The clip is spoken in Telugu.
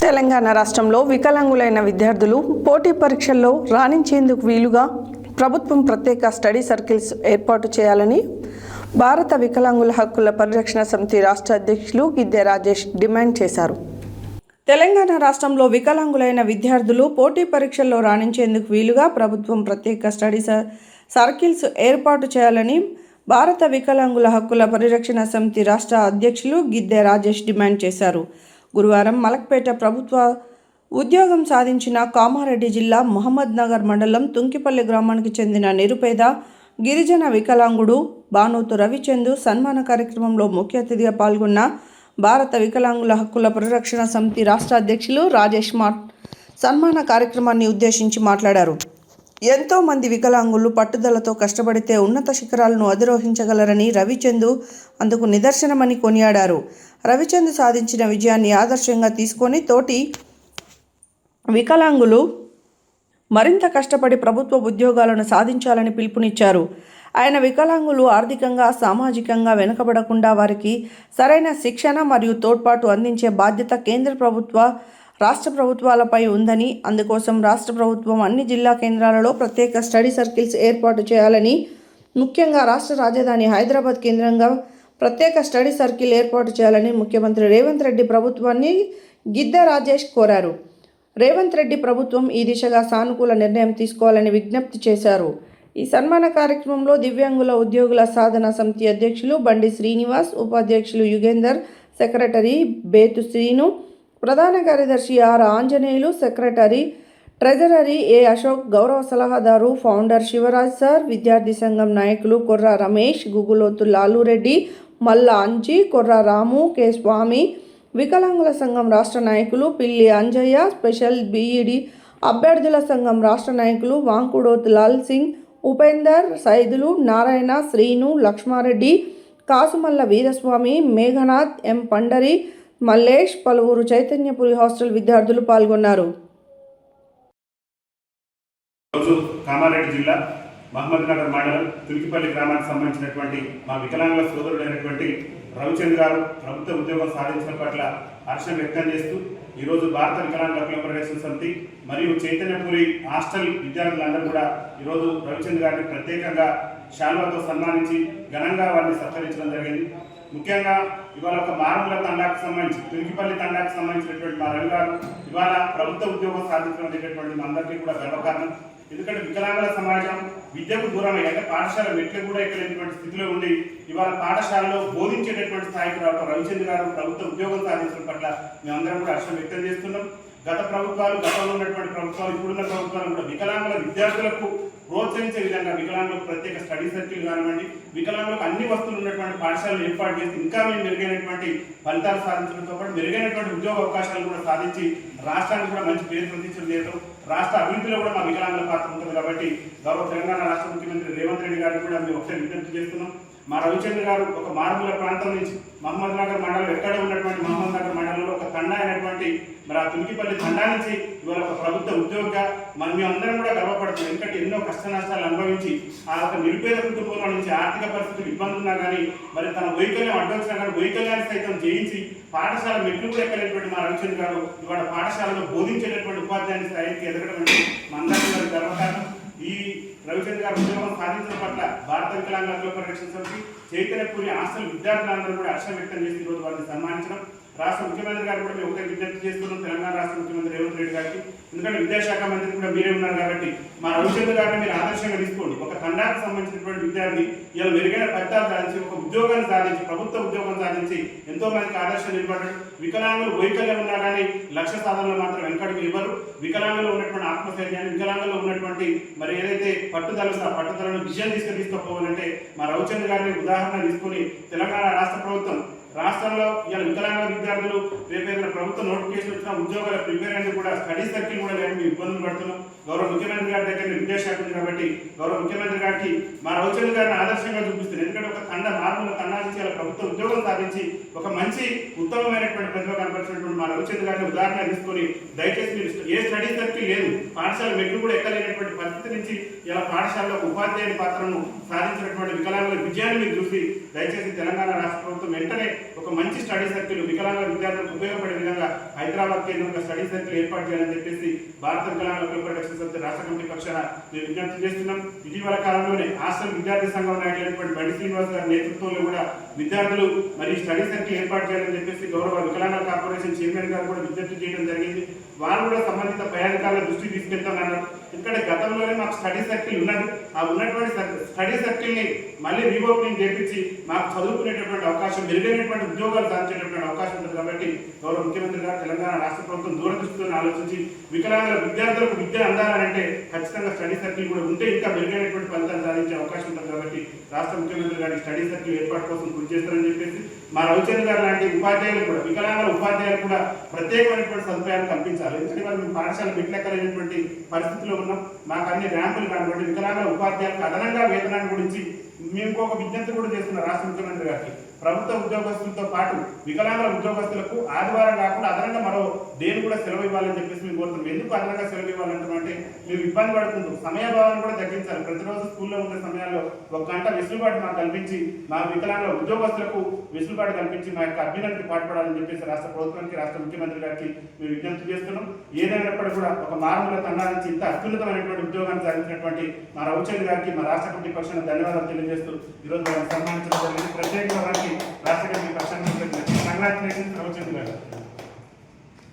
తెలంగాణ రాష్ట్రంలో వికలాంగులైన విద్యార్థులు పోటీ పరీక్షల్లో రాణించేందుకు వీలుగా ప్రభుత్వం ప్రత్యేక స్టడీ సర్కిల్స్ ఏర్పాటు చేయాలని భారత వికలాంగుల హక్కుల పరిరక్షణ సమితి రాష్ట్ర అధ్యక్షులు గిద్దె రాజేష్ డిమాండ్ చేశారు. తెలంగాణ రాష్ట్రంలో వికలాంగులైన విద్యార్థులు పోటీ పరీక్షల్లో రాణించేందుకు వీలుగా ప్రభుత్వం ప్రత్యేక స్టడీ సర్కిల్స్ ఏర్పాటు చేయాలని భారత వికలాంగుల హక్కుల పరిరక్షణ సమితి రాష్ట్ర అధ్యక్షులు గిద్దె రాజేష్ డిమాండ్ చేశారు. గురువారం మలక్పేట ప్రభుత్వ ఉద్యోగం సాధించిన కామారెడ్డి జిల్లా మహమ్మద్ నగర్ మండలం తుంకిపల్లి గ్రామానికి చెందిన నిరుపేద గిరిజన వికలాంగుడు బానోతు రవిచందు సన్మాన కార్యక్రమంలో ముఖ్య అతిథిగా పాల్గొన్న భారత వికలాంగుల హక్కుల పరిరక్షణ సమితి రాష్ట్ర అధ్యక్షులు రాజేష్ సన్మాన కార్యక్రమాన్ని ఉద్దేశించి మాట్లాడారు. ఎంతోమంది వికలాంగులు పట్టుదలతో కష్టపడితే ఉన్నత శిఖరాలను అధిరోహించగలరని రవిచందు అందుకు నిదర్శనమని కొనియాడారు. రవిచందు సాధించిన విజయాన్ని ఆదర్శంగా తీసుకొని తోటి వికలాంగులు మరింత కష్టపడి ప్రభుత్వ ఉద్యోగాలను సాధించాలని పిలుపునిచ్చారు. ఆయన వికలాంగులు ఆర్థికంగా సామాజికంగా వెనుకబడకుండా వారికి సరైన శిక్షణ మరియు తోడ్పాటు అందించే బాధ్యత కేంద్ర ప్రభుత్వ రాష్ట్ర ప్రభుత్వాలపై ఉందని, అందుకోసం రాష్ట్ర ప్రభుత్వం అన్ని జిల్లా కేంద్రాలలో ప్రత్యేక స్టడీ సర్కిల్స్ ఏర్పాటు చేయాలని, ముఖ్యంగా రాష్ట్ర రాజధాని హైదరాబాద్ కేంద్రంగా ప్రత్యేక స్టడీ సర్కిల్ ఏర్పాటు చేయాలని ముఖ్యమంత్రి రేవంత్ రెడ్డి ప్రభుత్వాన్ని గిద్దె రాజేష్ కోరారు. రేవంత్ రెడ్డి ప్రభుత్వం ఈ దిశగా సానుకూల నిర్ణయం తీసుకోవాలని విజ్ఞప్తి చేశారు. ఈ సన్మాన కార్యక్రమంలో దివ్యాంగుల ఉద్యోగుల సాధన సమితి అధ్యక్షులు బండి శ్రీనివాస్, ఉపాధ్యక్షులు యుగేందర్, సెక్రటరీ బేతు శ్రీను, ప్రధాన కార్యదర్శి ఆర్ ఆంజనేయులు, సెక్రటరీ ట్రెజరరీ ఏ అశోక్, గౌరవ సలహాదారు ఫౌండర్ శివరాజ్ సార్, విద్యార్థి సంఘం నాయకులు కొర్ర రమేష్, గుగులోతు లాలురెడ్డి, మల్ల అంజి, కొర్ర రాము, కె స్వామి, వికలాంగుల సంఘం రాష్ట్ర నాయకులు పిల్లి అంజయ్య, స్పెషల్ బీఈడి అభ్యర్థుల సంఘం రాష్ట్ర నాయకులు వాంకుడోత్ లాల్ సింగ్, ఉపేందర్, సైదులు, నారాయణ, శ్రీను, లక్ష్మారెడ్డి, కాసుమల్ల వీరస్వామి, మేఘనాథ్, ఎం పండరి, మల్లేష్, పలువురు చైతన్యపురి హాస్టల్ విద్యార్థులు పాల్గొన్నారు. రోజు కామారెడ్డి జిల్లా మహమ్మద్ నగర్ మండలం తులికిపల్లి గ్రామానికి సంబంధించినటువంటి మా వికలాంగుల సోదరుడైనటువంటి రవిచంద్ గారు ప్రభుత్వ ఉద్యోగం సాధించిన పట్ల హర్షం వ్యక్తం చేస్తూ ఈరోజు భారత వికలాంగుల హక్కుల పరిరక్షణ సమితి మరియు చైతన్యపురి హాస్టల్ విద్యార్థులందరూ కూడా ఈరోజు రవిచంద్ గారిని ప్రత్యేకంగా శాల్వాతో సన్మానించి ఘనంగా వారిని సత్కరించడం జరిగింది. ముఖ్యంగా ఇవాళ ఒక మారుమూల తండాకు సంబంధించి తులికిపల్లి తండాకు సంబంధించినటువంటి మా రవి గారు ఇవాళ ప్రభుత్వ ఉద్యోగం సాధించడం అనేటటువంటి మా అందరికీ కూడా గర్వకారణం. ఎందుకంటే వికలాంగుల సమాజం విద్యకు దూరమై అంటే పాఠశాల మెట్లు కూడా ఎక్కలేనటువంటి స్థితిలో ఉండి ఇవాళ పాఠశాలలో బోధించేటటువంటి స్థాయికి రావడం రవిచంద్ర గారు ప్రభుత్వ ఉద్యోగం సాధించడం పట్ల మేమందరం కూడా హర్షం వ్యక్తం చేస్తున్నాం. గత ప్రభుత్వాలు, గతంలో ఉన్నటువంటి ప్రభుత్వాలు, ఇప్పుడున్న ప్రభుత్వాలు కూడా వికలాంగుల విద్యార్థులకు ప్రోత్సహించే విధంగా వికలాంగులకు ప్రత్యేక స్టడీ సర్కిల్ కానివ్వండి, వికలాంగులకు అన్ని వస్తువులు ఉన్నటువంటి పాఠశాలను ఏర్పాటు చేసి ఇంకా మేము మెరుగైనటువంటి ఫలితాలు సాధించడంతో పాటు మెరుగైనటువంటి ఉద్యోగ అవకాశాలు కూడా సాధించి రాష్ట్రానికి కూడా మంచి పేరు ప్రతిష్టలు చేయడం, రాష్ట్ర అభివృద్ధిలో కూడా మా వికలాంగుల పాత్ర ఉంటుంది. కాబట్టి గౌరవ తెలంగాణ రాష్ట్ర ముఖ్యమంత్రి రేవంత్ రెడ్డి గారికి కూడా మేము ఒకసారి విజ్ఞప్తి చేస్తున్నాం. మా రవిచంద్ర గారు ఒక మారుమూల ప్రాంతం నుంచి మహమ్మద్ నగర్ మండలం ఎక్కడ ఉన్నటువంటి మహమ్మద్ నగర్ మండలంలో ఒక తండా అయినటువంటి మరి ఆ తులికిపల్లి తండా నుంచి ఇవాళ ఒక ప్రభుత్వ ఉద్యోగిగా మరి మేమందరం కూడా గర్వపడుతున్నాం. ఎందుకంటే ఎన్నో కష్ట నష్టాలు అనుభవించి ఆ ఒక నిరుపేద కుటుంబంలో నుంచి ఆర్థిక పరిస్థితులు ఇబ్బందులు ఉన్నా కానీ మరి తన వైకల్యం అడ్డొచ్చినా కానీ వైకల్యాన్ని సైతం జయించి పాఠశాల మెట్లు కూడా ఎక్కలేటువంటి మా రవిచంద్ర గారు ఇవాళ పాఠశాలలో బోధించేటటువంటి ఉపాధ్యాయుని స్థాయికి ఎదగడం అంటే మా అందరికీ గర్వకారణం. ఈ రవిచంద్ర గారు ఉద్యోగం సాధించడం పట్ల భారత వికలాంగుల హక్కుల పరిరక్షణ సమితి చైతన్యపురి హాస్టల్ విద్యార్థులందరూ కూడా హర్షం వ్యక్తం చేసి ఈరోజు వారిని సన్మానించడం. రాష్ట్ర ముఖ్యమంత్రి గారు కూడా మేము ఒకటే విజ్ఞప్తి చేస్తున్నాం తెలంగాణ రాష్ట్ర ముఖ్యమంత్రి రేవంత్ రెడ్డి గారికి. ఎందుకంటే విద్యాశాఖ మంత్రి కూడా మీరే ఉన్నారు కాబట్టి మా రవిచంద్ర గారిని మీరు ఆదర్శంగా తీసుకోండి. ఒక తండాకు సంబంధించినటువంటి విద్యార్థి ఇలా మెరుగైన ఫలితాలు సాధించి ఒక ఉద్యోగాన్ని సాధించి ప్రభుత్వ ఉద్యోగం సాధించి ఎంతో మందికి ఆదర్శం నిలబడ్డాడు. వికలాంగులు వైకల్యం ఉన్నా కానీ లక్ష్య సాధనలో మాత్రం వెనకడుగు ఇవ్వరు. వికలాంగులు ఉన్నటువంటి ఆత్మస్థైర్యాన్ని, వికలాంగులు ఉన్నటువంటి మరి ఏదైతే పట్టుదలను విజయం తీసుకుపోవాలంటే మా రవిచంద్ర గారిని ఉదాహరణ తీసుకుని తెలంగాణ రాష్ట్ర ప్రభుత్వం రాష్ట్రంలో ఇలా వికలాంగ విద్యార్థులు రేపేదైనా ప్రభుత్వ నోటిఫికేషన్ వచ్చిన ఉద్యోగాల ప్రిపేర్ అనేది కూడా స్టడీ సర్కిల్ కూడా లేని ఇబ్బందులు పడుతున్నాం. గౌరవ ముఖ్యమంత్రి గారి దగ్గర విద్యాశాఖ ఉంది కాబట్టి గౌరవ ముఖ్యమంత్రి గారికి మా రవిచంద్ర గారిని ఆదర్శంగా చూపిస్తుంది. ఎందుకంటే ఒక మారుమూల తండా నుంచి ఇలా ప్రభుత్వ ఉద్యోగం సాధించి ఒక మంచి ఉత్తమమైనటువంటి ప్రతిభ కనపరిచినటువంటి మా రవిచంద్ర గారిని ఉదాహరణ తీసుకొని దయచేసి మీరు ఏ స్టడీ సర్కిల్ లేదు, పాఠశాల మెట్లు కూడా ఎక్కలేనటువంటి పరిస్థితి నుంచి ఇలా పాఠశాలలో ఉపాధ్యాయుని పాత్రను సాధించినటువంటి వికలాంగుల విజయాన్ని మీరు చూసి దయచేసి తెలంగాణ రాష్ట్ర ప్రభుత్వం వెంటనే ఒక మంచి స్టడీ సర్కిల్ వికలాంగ విద్యార్థులకు ఉపయోగపడే విధంగా హైదరాబాద్ కేంద్రంగా స్టడీ సర్కిల్ ఏర్పాటు చేయాలని చెప్పేసి భారత వికలాంగ వెల్ఫేర్ రక్షణ సమితి రాష్ట్ర కమిటీ పక్షాన మేము విజ్ఞప్తి చేస్తున్నాం. ఇటీవల కాలంలోనే హాస్టల్ విద్యార్థి సంఘం నాయకులైనటువంటి బండి శ్రీనివాస్ గారి నేతృత్వంలో కూడా విద్యార్థులు మరి స్టడీ సర్కిల్ ఏర్పాటు చేయాలని చెప్పేసి గౌరవ వికలాంగ కార్పొరేషన్ చైర్మన్ గారు కూడా విజ్ఞప్తి చేయడం జరిగింది. వారు కూడా సంబంధిత పై అధికారుల దృష్టికి తీసుకెళ్తామన్నారు. ఇక్కడ గతంలోనే మాకు స్టడీ సర్కిల్ ఉన్నది. ఆ ఉన్నటువంటి స్టడీ సర్కిల్ని మళ్ళీ రీఓపెనింగ్ చేపించి మాకు చదువుకునేటటువంటి అవకాశం, మెరుగైనటువంటి ఉద్యోగాలు సాధించేటటువంటి అవకాశం ఉంటుంది. కాబట్టి గౌరవ ముఖ్యమంత్రి గారు తెలంగాణ రాష్ట్ర ప్రభుత్వం దూరదృష్టితో ఆలోచించి వికలాంగుల విద్యార్థులకు విద్య అందాలంటే ఖచ్చితంగా స్టడీ సర్కిల్ కూడా ఉంటే ఇంకా మెరుగైనటువంటి ఫలితాలు సాధించే అవకాశం ఉంటుంది. కాబట్టి రాష్ట్ర ముఖ్యమంత్రి గారి స్టడీ సర్కిల్ ఏర్పాటు కోసం కృషి చేస్తారని చెప్పేసి మా రవిచంద్ర గారు లాంటి ఉపాధ్యాయులు కూడా వికలాంగుల ఉపాధ్యాయులు కూడా ప్రత్యేకమైనటువంటి సదుపాయాలు కల్పించాలి. ఎందుకంటే వాళ్ళు మేము పాఠశాల బిడ్డలెక్కలేనటువంటి పరిస్థితిలో ఉన్నాం. మాకు అన్ని ర్యాంపులు కాబట్టి వికలాంగుల ఉపాధ్యాయులకు అదనంగా వేతనాన్ని గురించి మేము ఇంకొక విజ్ఞప్తి కూడా చేస్తున్నాం రాష్ట్ర ముఖ్యమంత్రి గారికి. ప్రభుత్వ ఉద్యోగస్తులతో పాటు వికలాంగుల ఉద్యోగస్తులకు ఆదివారం కాకుండా అదనంగా మరో దేని కూడా సెలవు ఇవ్వాలని చెప్పేసి మేము కోరుతున్నాం. ఎందుకు అదనంగా సెలవు ఇవ్వాలంటే మేము ఇబ్బంది పడుకుంటూ సమయభావాన్ని కూడా తగ్గించాలి. ప్రతిరోజు స్కూల్లో ఉండే సమయాల్లో 1 గంట వెసులుబాటు మాకు కల్పించి మా వికలాంగుల ఉద్యోగస్తులకు వెసులుబాటు కల్పించి మా యొక్క అభ్యున్నతికి పాటుపడాలని చెప్పేసి రాష్ట్ర ప్రభుత్వానికి, రాష్ట్ర ముఖ్యమంత్రి గారికి మేము విజ్ఞప్తి చేస్తున్నాం. ఏదైనప్పటికీ కూడా ఒక మారుమూల తండా నుంచి ఇంత అత్యున్నతమైనటువంటి ఉద్యోగాన్ని సాధించినటువంటి మా రవిచంద్ర గారికి మా రాష్ట్ర కమిటీ పక్షాన ధన్యవాదాలు తెలియజేస్తూ ఈరోజు వారిని సన్మానించడం జరిగింది. ప్రత్యేకంగా వారికి రాష్ట్ర కమిటీ పక్షాన కంగ్రాచులేషన్స్ రవిచంద్ర గారు.